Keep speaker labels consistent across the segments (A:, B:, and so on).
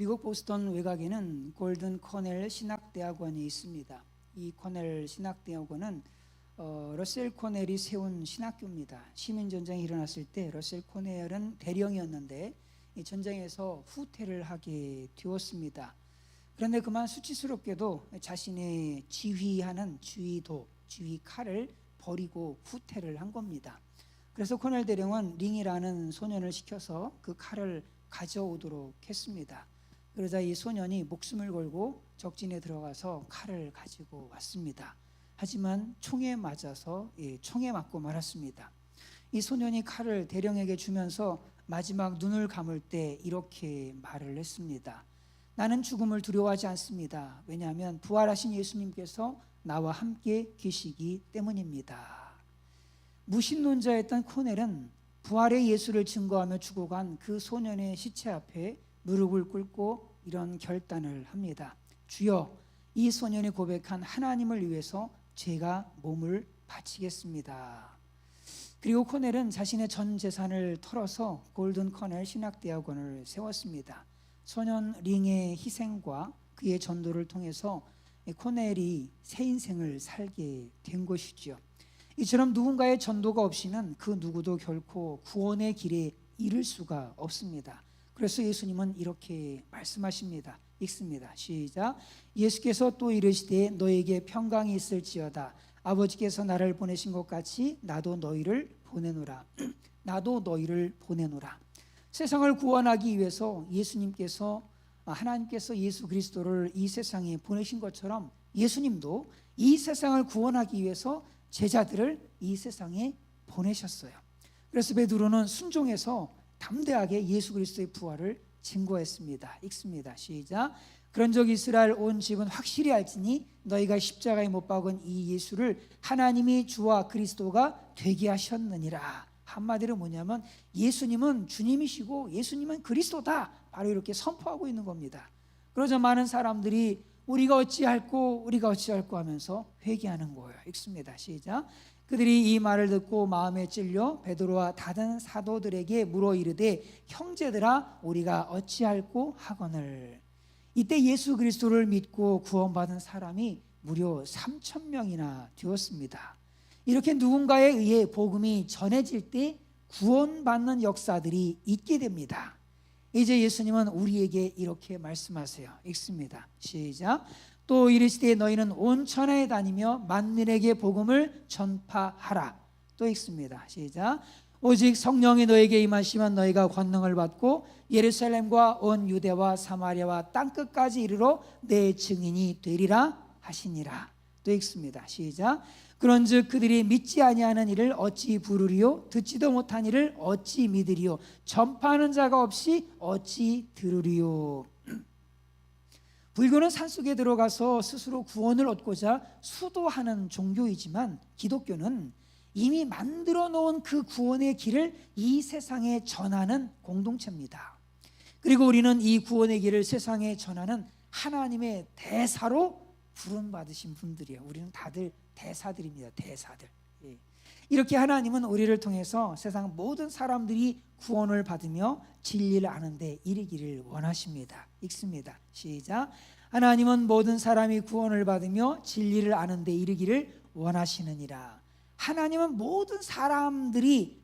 A: 미국 보스턴 외곽에는 골든 코넬 신학대학원이 있습니다. 이 코넬 신학대학원은 러셀 코넬이 세운 신학교입니다. 시민전쟁이 일어났을 때 러셀 코넬은 대령이었는데 이 전쟁에서 후퇴를 하게 되었습니다. 그런데 그만 수치스럽게도 자신의 지휘하는 지휘 칼을 버리고 후퇴를 한 겁니다. 그래서 코넬 대령은 링이라는 소년을 시켜서 그 칼을 가져오도록 했습니다. 그러자 이 소년이 목숨을 걸고 적진에 들어가서 칼을 가지고 왔습니다. 하지만 총에 맞아서 총에 맞고 말았습니다. 이 소년이 칼을 대령에게 주면서 마지막 눈을 감을 때 이렇게 말을 했습니다. 나는 죽음을 두려워하지 않습니다. 왜냐하면 부활하신 예수님께서 나와 함께 계시기 때문입니다. 무신론자였던 코넬은 부활의 예수를 증거하며 죽어간 그 소년의 시체 앞에 무릎을 꿇고 이런 결단을 합니다. 주여, 이 소년이 고백한 하나님을 위해서 제가 몸을 바치겠습니다. 그리고 코넬은 자신의 전 재산을 털어서 골든 코넬 신학대학원을 세웠습니다. 소년 링의 희생과 그의 전도를 통해서 코넬이 새 인생을 살게 된 것이죠. 이처럼 누군가의 전도가 없이는 그 누구도 결코 구원의 길에 이를 수가 없습니다. 그래서 예수님은 이렇게 말씀하십니다. 읽습니다. 시작. 예수께서 또 이르시되 너에게 평강이 있을지어다. 아버지께서 나를 보내신 것 같이 나도 너희를 보내노라. 나도 너희를 보내노라. 세상을 구원하기 위해서 하나님께서 예수 그리스도를 이 세상에 보내신 것처럼 예수님도 이 세상을 구원하기 위해서 제자들을 이 세상에 보내셨어요. 그래서 베드로는 순종해서 담대하게 예수 그리스도의 부활을 증거했습니다. 읽습니다. 시작. 그런즉 이스라엘 온 집은 확실히 알지니 너희가 십자가에 못 박은 이 예수를 하나님이 주와 그리스도가 되게 하셨느니라. 한마디로 뭐냐면 예수님은 주님이시고 예수님은 그리스도다. 바로 이렇게 선포하고 있는 겁니다. 그러자 많은 사람들이 우리가 어찌할꼬 하면서 회개하는 거예요. 읽습니다. 시작. 그들이 이 말을 듣고 마음에 찔려 베드로와 다른 사도들에게 물어 이르되 형제들아 우리가 어찌할꼬 하거늘. 이때 예수 그리스도를 믿고 구원받은 사람이 무려 3,000명이나 되었습니다. 이렇게 누군가에 의해 복음이 전해질 때 구원받는 역사들이 있게 됩니다. 이제 예수님은 우리에게 이렇게 말씀하세요. 읽습니다. 시작. 또 이르시되 너희는 온 천하에 다니며 만민에게 복음을 전파하라. 또 읽습니다. 시작. 오직 성령이 너에게 임하시면 너희가 권능을 받고 예루살렘과 온 유대와 사마리아와 땅끝까지 이르러 내 증인이 되리라 하시니라. 또 읽습니다. 시작. 그런즉 그들이 믿지 아니하는 이를 어찌 부르리요 듣지도 못한 이를 어찌 믿으리요 전파하는 자가 없이 어찌 들으리요. 불교는 산속에 들어가서 스스로 구원을 얻고자 수도하는 종교이지만 기독교는 이미 만들어 놓은 그 구원의 길을 이 세상에 전하는 공동체입니다. 그리고 우리는 이 구원의 길을 세상에 전하는 하나님의 대사로 부름받으신 분들이에요. 우리는 다들 대사들입니다. 대사들. 이렇게 하나님은 우리를 통해서 세상 모든 사람들이 구원을 받으며 진리를 아는 데 이르기를 원하십니다. 읽습니다. 시작. 하나님은 모든 사람이 구원을 받으며 진리를 아는 데 이르기를 원하시느니라. 하나님은 모든 사람이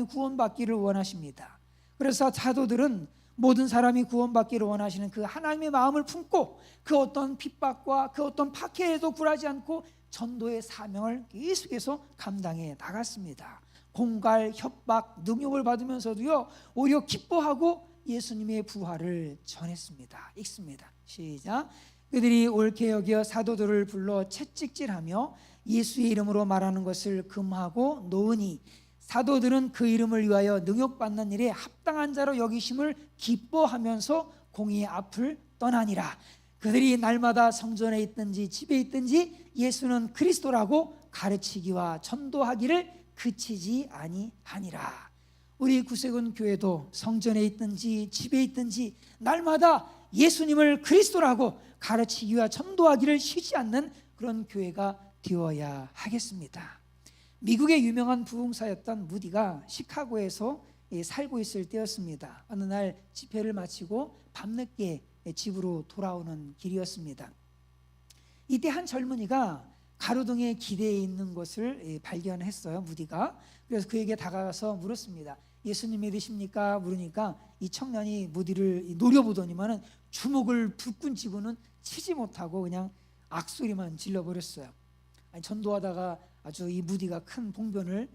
A: 구원받기를 원하십니다. 그래서 사도들은 모든 사람이 구원받기를 원하시는 그 하나님의 마음을 품고 그 어떤 핍박과 그 어떤 박해에도 굴하지 않고 전도의 사명을 계속해서 감당해 나갔습니다. 공갈, 협박, 능욕을 받으면서도요 오히려 기뻐하고 예수님의 부활을 전했습니다. 읽습니다. 시작. 그들이 옳게 여겨 사도들을 불러 채찍질하며 예수의 이름으로 말하는 것을 금하고 놓으니 사도들은 그 이름을 위하여 능욕받는 일에 합당한 자로 여기심을 기뻐하면서 공의의 앞을 떠나니라. 그들이 날마다 성전에 있든지 집에 있든지 예수는 그리스도라고 가르치기와 전도하기를 그치지 아니하니라. 우리 구세군 교회도 성전에 있든지 집에 있든지 날마다 예수님을 그리스도라고 가르치기와 전도하기를 쉬지 않는 그런 교회가 되어야 하겠습니다. 미국의 유명한 부흥사였던 무디가 시카고에서 살고 있을 때였습니다. 어느 날 집회를 마치고 밤늦게 집으로 돌아오는 길이었습니다. 이때 한 젊은이가 가로등에 기대에 있는 것을 발견했어요. 무디가. 그래서 그에게 다가가서 물었습니다. 예수님 믿으십니까? 물으니까 이 청년이 무디를 노려보더니만은 주먹을 불끈 쥐고는 치지 못하고 그냥 악소리만 질러버렸어요. 전도하다가 아주 이 무디가 큰 봉변을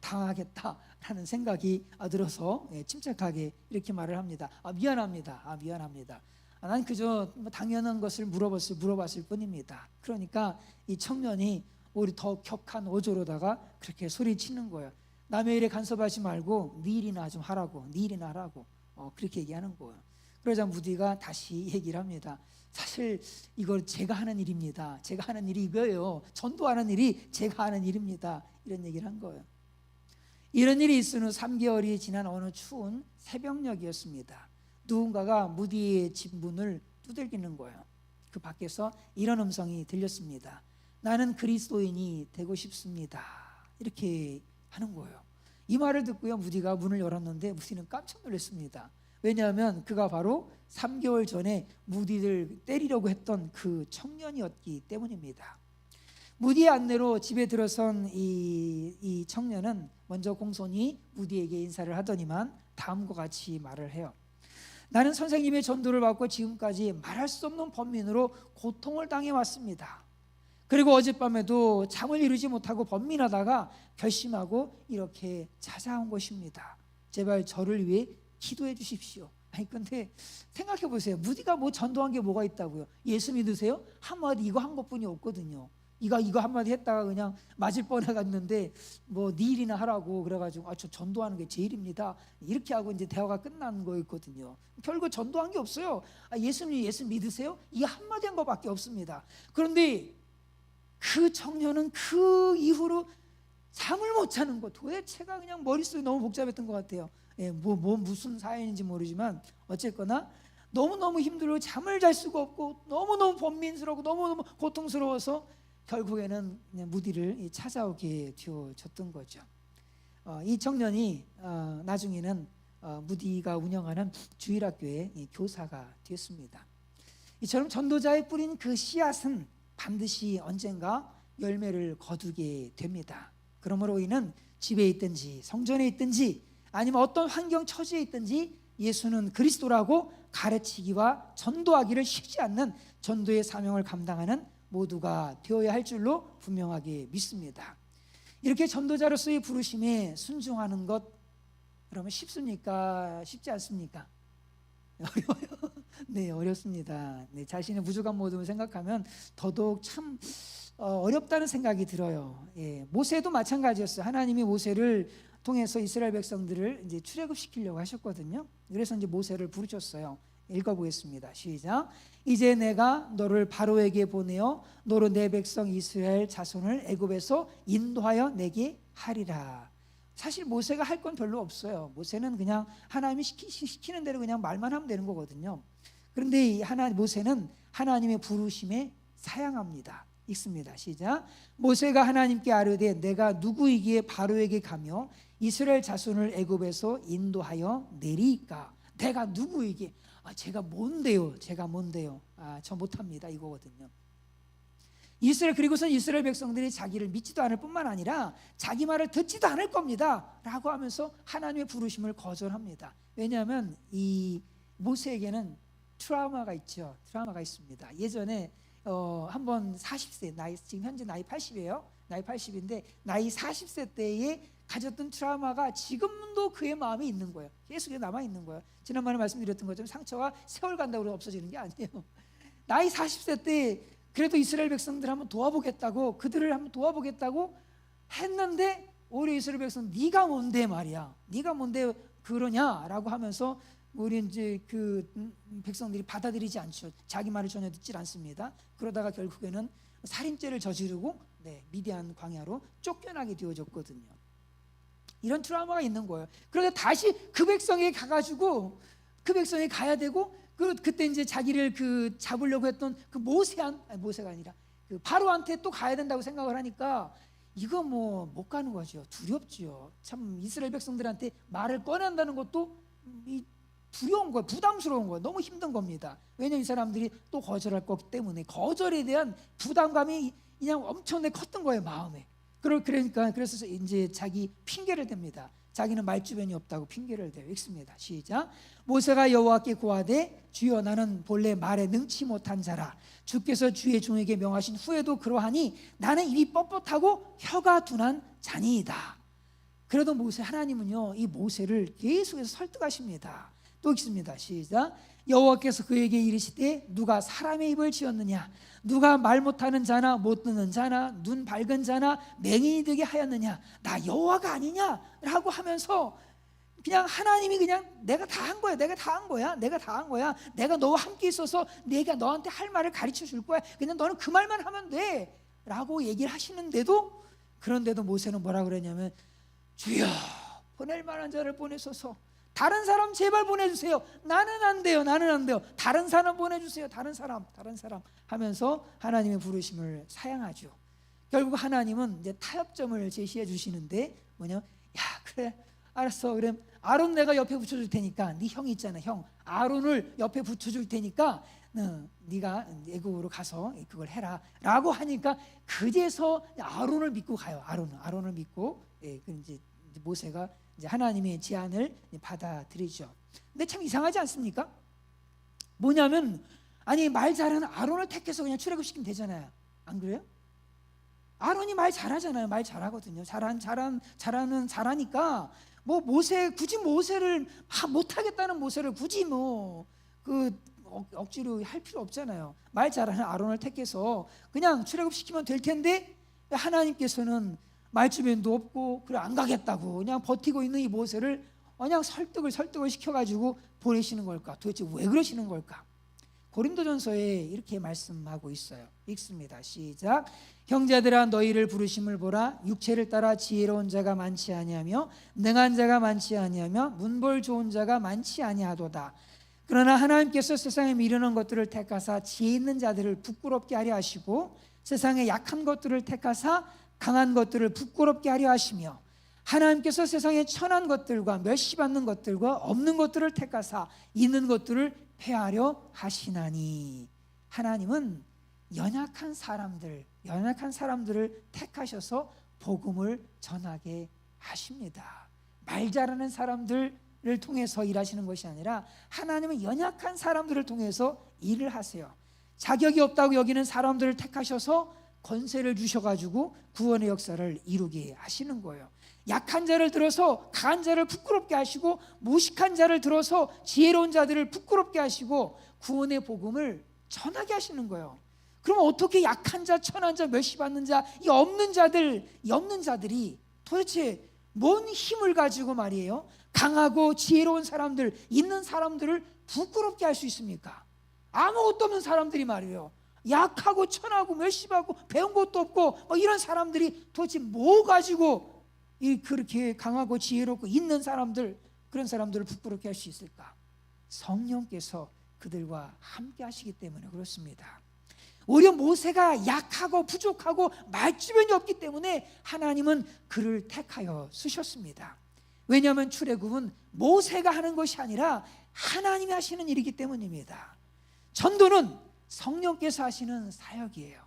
A: 당하겠다라는 생각이 들어서 침착하게 이렇게 말을 합니다. 미안합니다. 미안합니다. 난 그저 당연한 것을 물어봤을 뿐입니다. 그러니까 이 청년이 오히려 더 격한 어조로다가 그렇게 소리치는 거예요. 남의 일에 간섭하지 말고 네 일이나 좀 하라고, 네 일이나 하라고 그렇게 얘기하는 거예요. 그러자 무디가 다시 얘기를 합니다. 사실 이걸 제가 하는 일입니다. 제가 하는 일이 이거예요. 전도하는 일이 제가 하는 일입니다. 이런 얘기를 한 거예요. 이런 일이 있은 후 3개월이 지난 어느 추운 새벽녘이었습니다. 누군가가 무디의 집 문을 두들기는 거예요. 그 밖에서 이런 음성이 들렸습니다. 나는 그리스도인이 되고 싶습니다. 이렇게 하는 거예요. 이 말을 듣고요, 무디가 문을 열었는데 무디는 깜짝 놀랐습니다. 왜냐하면 그가 바로 3개월 전에 무디를 때리려고 했던 그 청년이었기 때문입니다. 무디의 안내로 집에 들어선 이 청년은 먼저 공손히 무디에게 인사를 하더니만 다음과 같이 말을 해요. 나는 선생님의 전도를 받고 지금까지 말할 수 없는 번민으로 고통을 당해왔습니다. 그리고 어젯밤에도 잠을 이루지 못하고 번민하다가 결심하고 이렇게 찾아온 것입니다. 제발 저를 위해 기도해 주십시오. 아니 근데 생각해 보세요. 무디가 뭐 전도한 게 뭐가 있다고요? 예수 믿으세요? 한마디 이거 한 것뿐이 없거든요. 이거 한마디 했다가 그냥 맞을 뻔해갔는데 뭐 네 일이나 하라고 그래가지고 저 전도하는 게 제 일입니다. 이렇게 하고 이제 대화가 끝난 거였거든요. 결국 전도한 게 없어요. 예수 믿으세요? 이 한마디 한 것밖에 없습니다. 그런데 그 청년은 그 이후로 잠을 못 자는 거, 도대체가 그냥 머릿속이 너무 복잡했던 것 같아요. 무슨 사연인지 모르지만 어쨌거나 너무너무 힘들고 잠을 잘 수가 없고 너무너무 번민스럽고 너무너무 고통스러워서 결국에는 그냥 무디를 찾아오게 되어졌던 거죠. 이 청년이 나중에는 무디가 운영하는 주일학교의 교사가 되었습니다. 이처럼 전도자의 뿌린 그 씨앗은 반드시 언젠가 열매를 거두게 됩니다. 그러므로 이는 집에 있든지 성전에 있든지 아니면 어떤 환경 처지에 있든지 예수는 그리스도라고 가르치기와 전도하기를 쉬지 않는 전도의 사명을 감당하는 모두가 되어야 할 줄로 분명하게 믿습니다. 이렇게 전도자로서의 부르심에 순종하는 것 그러면 쉽습니까? 쉽지 않습니까? 어려워요. 네, 어렵습니다. 네, 자신의 부족한 모습을 생각하면 더더욱 참 어렵다는 생각이 들어요. 모세도 마찬가지였어요. 하나님이 모세를 통해서 이스라엘 백성들을 이제 출애굽시키려고 하셨거든요. 그래서 이제 모세를 부르셨어요. 읽어보겠습니다. 시작. 이제 내가 너를 바로에게 보내어 너로 내 백성 이스라엘 자손을 애굽에서 인도하여 내게 하리라. 사실 모세가 할 건 별로 없어요. 모세는 그냥 하나님이 시키는 대로 그냥 말만 하면 되는 거거든요. 그런데 모세는 하나님의 부르심에 사양합니다. 읽습니다. 시작. 모세가 하나님께 아뢰되 내가 누구이기에 바로에게 가며 이스라엘 자손을 애굽에서 인도하여 내리까? 내가 누구이기에? 제가 뭔데요? 저 못합니다. 이거거든요. 그리고선 이스라엘 백성들이 자기를 믿지도 않을 뿐만 아니라 자기 말을 듣지도 않을 겁니다 라고 하면서 하나님의 부르심을 거절합니다. 왜냐하면 이 모세에게는 트라우마가 있습니다. 예전에 한번 40세 지금 현재 나이 80이에요. 나이 80인데 나이 40세 때에 가졌던 트라우마가 지금도 그의 마음에 있는 거예요. 계속 남아 있는 거예요. 지난번에 말씀드렸던 것처럼 상처가 세월 간다고 해서 없어지는 게 아니에요. 나이 40세 때 그래도 이스라엘 백성들 한번 도와보겠다고 그들을 한번 도와보겠다고 했는데 오히려 이스라엘 백성 네가 뭔데 말이야. 네가 뭔데 그러냐라고 하면서 우리 이제 그 백성들이 받아들이지 않죠. 자기 말을 전혀 듣질 않습니다. 그러다가 결국에는 살인죄를 저지르고 미디안 광야로 쫓겨나게 되어졌거든요. 이런 트라우마가 있는 거예요. 그런데 다시 그 백성에 가가지고 그 백성에 가야 되고 그때 이제 자기를 잡으려고 했던 그 모세가 아니라 그 바로한테 또 가야 된다고 생각을 하니까 이거 뭐 못 가는 거죠. 두렵죠. 참 이스라엘 백성들한테 말을 꺼낸다는 것도 두려운 거예요. 부담스러운 거예요. 너무 힘든 겁니다. 왜냐하면 이 사람들이 또 거절할 거기 때문에 거절에 대한 부담감이 그냥 엄청나게 컸던 거예요, 마음에. 그래서 이제 자기 핑계를 댑니다. 자기는 말주변이 없다고 핑계를 대요. 읽습니다. 시작. 모세가 여호와께 고하되 주여 나는 본래 말에 능치 못한 자라 주께서 주의 종에게 명하신 후에도 그러하니 나는 입이 뻣뻣하고 혀가 둔한 자니이다. 그래도 하나님은요 이 모세를 계속해서 설득하십니다. 또 읽습니다. 시작. 여호와께서 그에게 이르시되 누가 사람의 입을 지었느냐 누가 말 못하는 자나 못 듣는 자나 눈 밝은 자나 맹인이 되게 하였느냐 나 여호와가 아니냐 라고 하면서 그냥 하나님이 그냥 내가 다 한 거야 내가 다 한 거야 내가 다 한 거야 내가 너와 함께 있어서 내가 너한테 할 말을 가르쳐 줄 거야 그냥 너는 그 말만 하면 돼 라고 얘기를 하시는데도 그런데도 모세는 뭐라 그러냐면 주여 보낼 만한 자를 보내소서 다른 사람 제발 보내주세요. 나는 안 돼요. 나는 안 돼요. 다른 사람 보내주세요. 다른 사람 하면서 하나님의 부르심을 사양하죠. 결국 하나님은 이제 타협점을 제시해 주시는데 뭐냐? 야 그래 알았어. 그래 아론 내가 옆에 붙여줄 테니까 네 형이 있잖아 형 아론을 옆에 붙여줄 테니까 네가 애국으로 가서 그걸 해라 라고 하니까 그제서 아론을 믿고 가요. 아론을 믿고 이제 모세가 이제 하나님의 제안을 받아들이죠. 근데 참 이상하지 않습니까? 뭐냐면 아니 말 잘하는 아론을 택해서 그냥 출애굽시키면 되잖아요. 안 그래요? 아론이 말 잘하잖아요. 말 잘하거든요. 잘하니까 뭐 굳이 모세를 못하겠다는 모세를 굳이 억지로 할 필요 없잖아요. 말 잘하는 아론을 택해서 그냥 출애굽시키면 될 텐데 하나님께서는 말주변도 없고 그래 안 가겠다고 그냥 버티고 있는 이 모세를 그냥 설득을 시켜가지고 보내시는 걸까? 도대체 왜 그러시는 걸까? 고린도전서에 이렇게 말씀하고 있어요. 읽습니다. 시작. 형제들아 너희를 부르심을 보라. 육체를 따라 지혜로운 자가 많지 아니하며 능한 자가 많지 아니하며 문벌 좋은 자가 많지 아니하도다. 그러나 하나님께서 세상에 미련한 것들을 택하사 지혜 있는 자들을 부끄럽게 하려 하시고 세상에 약한 것들을 택하사 강한 것들을 부끄럽게 하려 하시며 하나님께서 세상에 천한 것들과 멸시받는 것들과 없는 것들을 택하사 있는 것들을 폐하려 하시나니 하나님은 연약한 사람들을 택하셔서 복음을 전하게 하십니다. 말 잘하는 사람들을 통해서 일하시는 것이 아니라 하나님은 연약한 사람들을 통해서 일을 하세요. 자격이 없다고 여기는 사람들을 택하셔서 권세를 주셔가지고 구원의 역사를 이루게 하시는 거예요. 약한 자를 들어서 강한 자를 부끄럽게 하시고 무식한 자를 들어서 지혜로운 자들을 부끄럽게 하시고 구원의 복음을 전하게 하시는 거예요. 그럼 어떻게 약한 자, 천한 자, 멸시받는 자, 이 없는 자들이 도대체 뭔 힘을 가지고 말이에요? 강하고 지혜로운 사람들, 있는 사람들을 부끄럽게 할 수 있습니까? 아무것도 없는 사람들이 말이에요. 약하고 천하고 멸시받고 배운 것도 없고 이런 사람들이 도대체 뭐 가지고 그렇게 강하고 지혜롭고 있는 사람들 그런 사람들을 부끄럽게 할 수 있을까? 성령께서 그들과 함께 하시기 때문에 그렇습니다. 오히려 모세가 약하고 부족하고 말주변이 없기 때문에 하나님은 그를 택하여 쓰셨습니다. 왜냐하면 출애굽은 모세가 하는 것이 아니라 하나님이 하시는 일이기 때문입니다. 전도는 성령께서 하시는 사역이에요.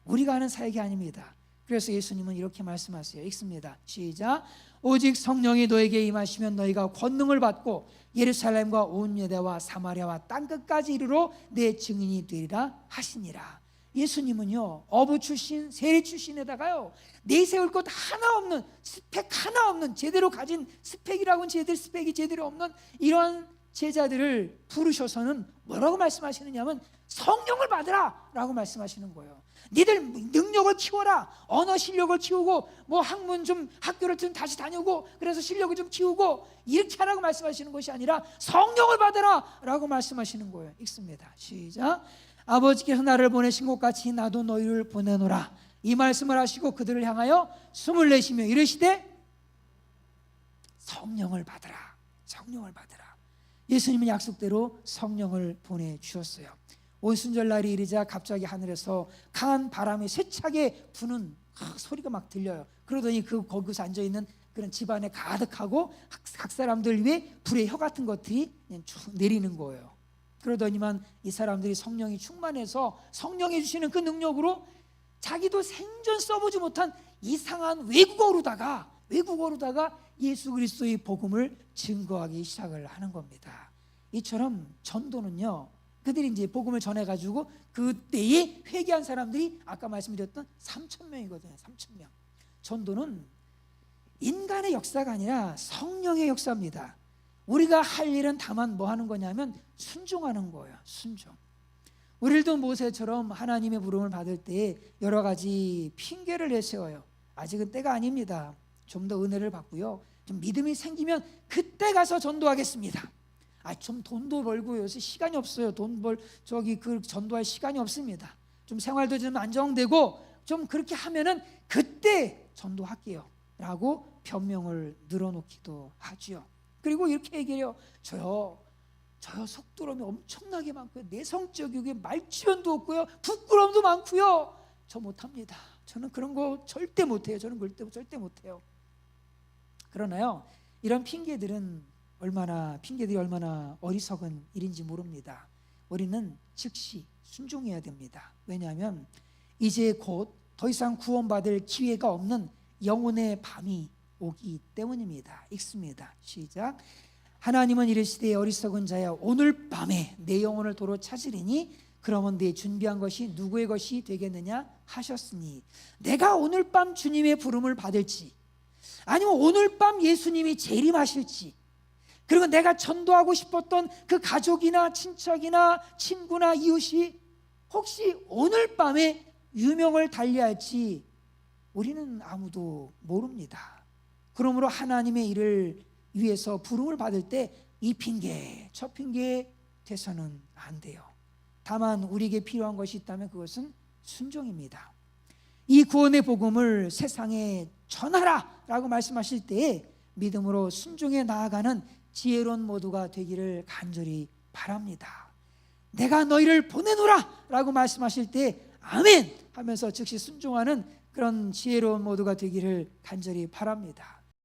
A: 우리가 하는 사역이 아닙니다. 그래서 예수님은 이렇게 말씀하세요. 읽습니다. 시작. 오직 성령이 너에게 임하시면 너희가 권능을 받고 예루살렘과 온 유대와 사마리아와 땅끝까지 이르러 내 증인이 되리라 하시니라. 예수님은요 어부 출신 세리 출신에다가요 내세울 것 하나 없는 스펙 하나 없는 제대로 가진 스펙이라고는 스펙이 제대로 없는 이런 제자들을 부르셔서는 뭐라고 말씀하시느냐면 성령을 받으라 라고 말씀하시는 거예요. 니들 능력을 키워라. 언어 실력을 키우고 학문 좀 학교를 좀 다시 다니고 그래서 실력을 좀 키우고 이렇게 하라고 말씀하시는 것이 아니라 성령을 받으라 라고 말씀하시는 거예요. 읽습니다. 시작. 아버지께서 나를 보내신 것 같이 나도 너희를 보내노라. 이 말씀을 하시고 그들을 향하여 숨을 내쉬며 이르시되 성령을 받으라. 성령을 받으라. 예수님은 약속대로 성령을 보내주셨어요. 오순절날이 이르자 갑자기 하늘에서 강한 바람이 세차게 부는 소리가 막 들려요. 그러더니 거기서 앉아있는 그런 집안에 가득하고 각 사람들 위에 불의 혀 같은 것들이 그냥 쭉 내리는 거예요. 그러더니만 이 사람들이 성령이 충만해서 성령이 주시는 그 능력으로 자기도 생전 써보지 못한 이상한 외국어로다가 예수 그리스도의 복음을 증거하기 시작을 하는 겁니다. 이처럼 전도는요, 그들이 이제 복음을 전해가지고 그때에 회개한 사람들이 아까 말씀드렸던 3,000명이거든요. 3,000명. 전도는 인간의 역사가 아니라 성령의 역사입니다. 우리가 할 일은 다만 뭐 하는 거냐면 순종하는 거예요. 순종. 우리도 모세처럼 하나님의 부름을 받을 때 여러 가지 핑계를 내세워요. 아직은 때가 아닙니다. 좀 더 은혜를 받고요, 좀 믿음이 생기면 그때 가서 전도하겠습니다. 좀 돈도 벌고 요새 시간이 없어요. 그 전도할 시간이 없습니다. 좀 생활도 좀 안정되고 좀 그렇게 하면은 그때 전도할게요 라고 변명을 늘어놓기도 하죠. 그리고 이렇게 얘기해요. 저요 속도름이 엄청나게 많고요, 내성적이고 말주변도 없고요, 부끄러움도 많고요, 저 못합니다. 저는 그런 거 절대 못해요. 저는 절대 못해요. 그러나요, 이런 핑계들이 얼마나 어리석은 일인지 모릅니다. 우리는 즉시 순종해야 됩니다. 왜냐하면 이제 곧 더 이상 구원받을 기회가 없는 영혼의 밤이 오기 때문입니다. 읽습니다. 시작. 하나님은 이르시되 어리석은 자야, 오늘 밤에 내 영혼을 도로 찾으리니 그러면 내 준비한 것이 누구의 것이 되겠느냐 하셨으니, 내가 오늘 밤 주님의 부름을 받을지, 아니면 오늘 밤 예수님이 재림하실지, 그리고 내가 전도하고 싶었던 그 가족이나 친척이나 친구나 이웃이 혹시 오늘 밤에 유명을 달리할지 우리는 아무도 모릅니다. 그러므로 하나님의 일을 위해서 부름을 받을 때 이 핑계 저 핑계 돼서는 안 돼요. 다만 우리에게 필요한 것이 있다면 그것은 순종입니다. 이 구원의 복음을 세상에 전하라 라고 말씀하실 때에 믿음으로 순종해 나아가는 지혜로운 모두가 되기를 간절히 바랍니다. 내가 너희를 보내노라 라고 말씀하실 때 아멘 하면서 즉시 순종하는 그런 지혜로운 모두가 되기를 간절히 바랍니다.